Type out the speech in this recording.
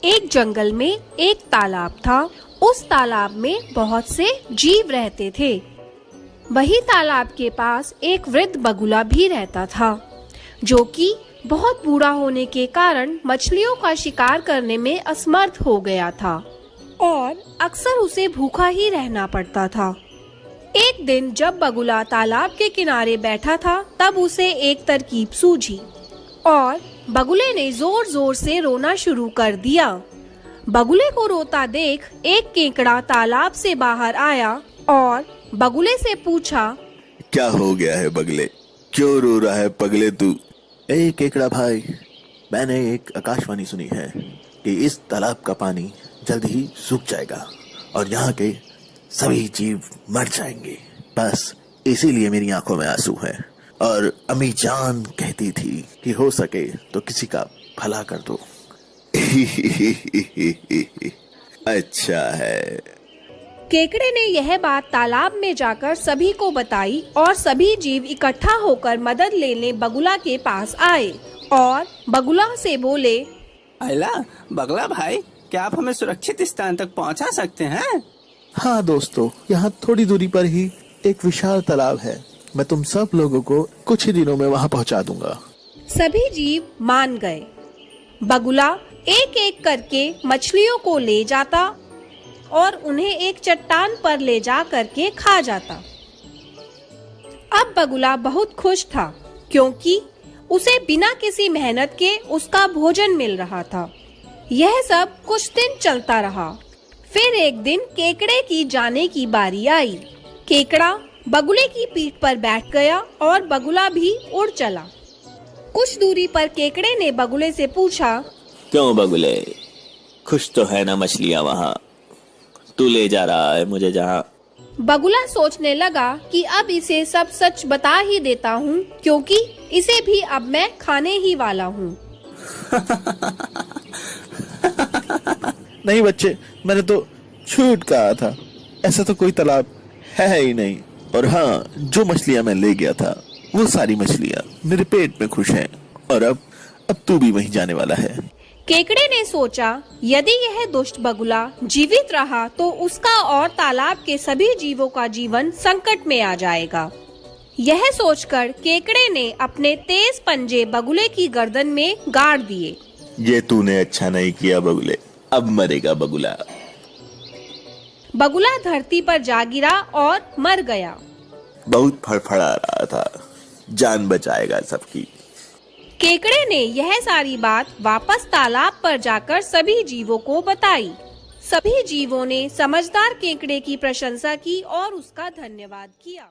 एक जंगल में एक तालाब था। उस तालाब में बहुत से जीव रहते थे। वही तालाब के पास एक वृद्ध बगुला भी रहता था, जो कि बहुत बूढ़ा होने के कारण मछलियों का शिकार करने में असमर्थ हो गया था और अक्सर उसे भूखा ही रहना पड़ता था। एक दिन जब बगुला तालाब के किनारे बैठा था, तब उसे एक तरकीब सूझी और बगुले ने जोर जोर से रोना शुरू कर दिया। बगुले को रोता देख एक केकड़ा तालाब से बाहर आया और बगुले से पूछा, क्या हो गया है बगले, क्यों रो रहा है पगले तू? ए केकड़ा भाई, मैंने एक आकाशवाणी सुनी है कि इस तालाब का पानी जल्द ही सूख जाएगा और यहाँ के सभी जीव मर जाएंगे। बस इसीलिए मेरी आंखों में आंसू हैं। और अम्मी जान कहती थी कि हो सके तो किसी का भला कर दो। अच्छा है। केकड़े ने यह बात तालाब में जाकर सभी को बताई और सभी जीव इकट्ठा होकर मदद लेने बगुला के पास आए और बगुला से बोले, अला बगला भाई, क्या आप हमें सुरक्षित स्थान तक पहुंचा सकते हैं? हाँ दोस्तों, यहाँ थोड़ी दूरी पर ही एक विशाल तालाब है। मैं तुम सब लोगों को कुछ ही दिनों में वहाँ पहुँचा दूंगा। सभी जीव मान गए। बगुला एक एक करके मछलियों को ले जाता और उन्हें एक चट्टान पर ले जा करके खा जाता। अब बगुला बहुत खुश था, क्योंकि उसे बिना किसी मेहनत के उसका भोजन मिल रहा था। यह सब कुछ दिन चलता रहा। फिर एक दिन केकड़े की जाने की बारी आई। केकड़ा बगुले की पीठ पर बैठ गया और बगुला भी उड़ चला। कुछ दूरी पर केकड़े ने बगुले से पूछा, क्यों बगुले, खुश तो है ना मछलियाँ वहाँ? तू ले जा रहा है मुझे जहाँ। बगुला सोचने लगा कि अब इसे सब सच बता ही देता हूँ, क्योंकि इसे भी अब मैं खाने ही वाला हूँ। नहीं बच्चे, मैंने तो झूठ कहा था। ऐसा तो कोई तालाब है ही नहीं। और हाँ, जो मछलियाँ मैं ले गया था वो सारी मछलियाँ मेरे पेट में खुश हैं। और अब तू भी वहीं जाने वाला है। केकड़े ने सोचा, यदि यह दुष्ट बगुला जीवित रहा तो उसका और तालाब के सभी जीवों का जीवन संकट में आ जाएगा। यह सोचकर केकड़े ने अपने तेज पंजे बगुले की गर्दन में गाड़ दिए। ये तूने अच्छा नहीं किया बगुले, अब मरेगा बगुला। बगुला धरती पर जा गिरा और मर गया। बहुत फड़फड़ा रहा था, जान बचाएगा सबकी। केकड़े ने यह सारी बात वापस तालाब पर जाकर सभी जीवों को बताई। सभी जीवों ने समझदार केकड़े की प्रशंसा की और उसका धन्यवाद किया।